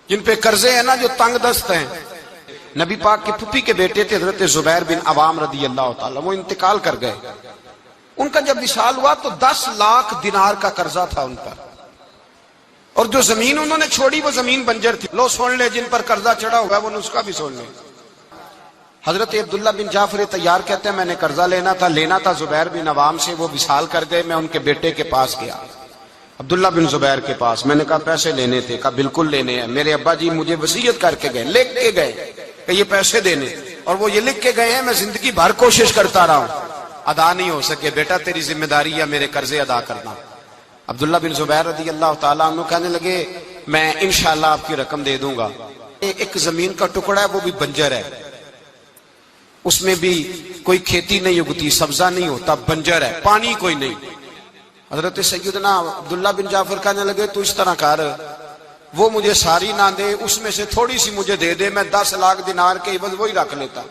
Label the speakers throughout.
Speaker 1: جن پہ قرضے ہیں نا جو تنگ دست ہیں. نبی پاک کے پھپھی کے بیٹے تھے حضرت زبیر بن عوام رضی اللہ تعالیٰ، وہ انتقال کر گئے. ان کا جب وصال ہوا تو 10 لاکھ دینار کا قرضہ تھا ان پر، اور جو زمین انہوں نے چھوڑی وہ زمین بنجر تھی. لو سن لے، جن پر قرضہ چڑھا ہوگا وہ نسخہ بھی سن لے. حضرت عبداللہ بن جعفر تیار کہتے ہیں میں نے قرضہ لینا تھا زبیر بن عوام سے، وہ وصال کر گئے. میں ان کے بیٹے کے پاس گیا، عبداللہ بن زبیر کے پاس. میں نے کہا پیسے لینے تھے. کہا بالکل لینے ہیں. میرے ابا جی مجھے وصیت کر کے گئے، لکھ کے گئے کہ یہ پیسے دینے، اور وہ یہ لکھ کے گئے ہیں. میں زندگی بھر کوشش کرتا رہا ہوں، ادا نہیں ہو سکے. بیٹا تیری ذمہ داری ہے میرے قرضے ادا کرنا. عبداللہ بن زبیر رضی اللہ تعالیٰ عنہ کہنے لگے میں انشاءاللہ آپ کی رقم دے دوں گا. ایک زمین کا ٹکڑا ہے وہ بھی بنجر ہے، اس میں بھی کوئی کھیتی نہیں اگتی، سبزہ نہیں ہوتا، بنجر ہے، پانی کوئی نہیں. حضرت سیدنا عبداللہ بن جعفر کہنے لگے تو اس طرح کر، وہ مجھے ساری نہ دے، اس میں سے تھوڑی سی مجھے دے دے، میں 10 لاکھ دینار کے عوض وہی رکھ لیتا،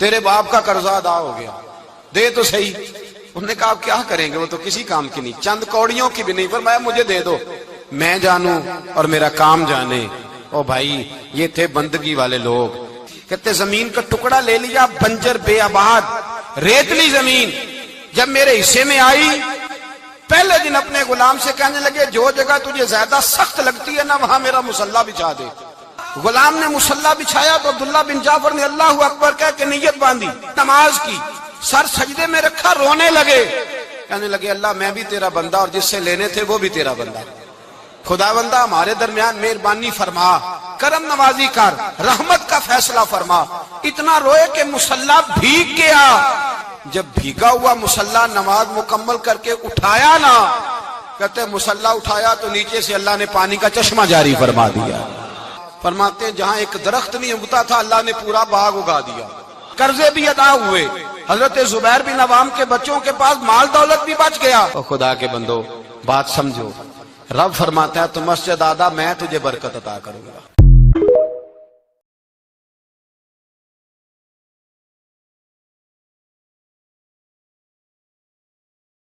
Speaker 1: تیرے باپ کا قرضہ ادا ہو گیا، دے تو صحیح. انہوں نے کہا آپ کیا کریں گے، وہ تو کسی کام کی نہیں، چند کوڑیوں کی بھی نہیں. فرمایا مجھے دے دو، میں جانوں اور میرا کام جانے. او بھائی یہ تھے بندگی والے لوگ. کہتے زمین کا ٹکڑا لے لیا، بنجر بے آباد ریتلی زمین. جب میرے حصے میں آئی پہلے دن اپنے غلام سے کہنے لگے جو جگہ تجھے زیادہ سخت لگتی ہے نا وہاں میرا مصلی بچھا دے. غلام نے مصلی بچھایا تو عبداللہ بن جعفر نے اللہ اکبر کہہ کے نیت باندھی، نماز کی، سر سجدے میں رکھا، رونے لگے. کہنے لگے اللہ میں بھی تیرا بندہ اور جس سے لینے تھے وہ بھی تیرا بندہ. خدا بندہ ہمارے درمیان مہربانی فرما، کرم نوازی کر، رحمت کا فیصلہ فرما. اتنا روئے کہ مصلی بھیگ گیا. جب بھیگا ہوا مصلی نماز مکمل کر کے اٹھایا نا، کہتے مصلی اٹھایا تو نیچے سے اللہ نے پانی کا چشمہ جاری فرما دیا. فرماتے ہیں جہاں ایک درخت نہیں اگتا تھا اللہ نے پورا باغ اگا دیا. قرضے بھی ادا ہوئے. حضرت زبیر بن عوام کے بچوں کے پاس مال دولت بھی بچ گیا. خدا کے بندو بات سمجھو، رب فرماتا ہے تو مسجد آدھا میں تجھے برکت عطا کروں گا.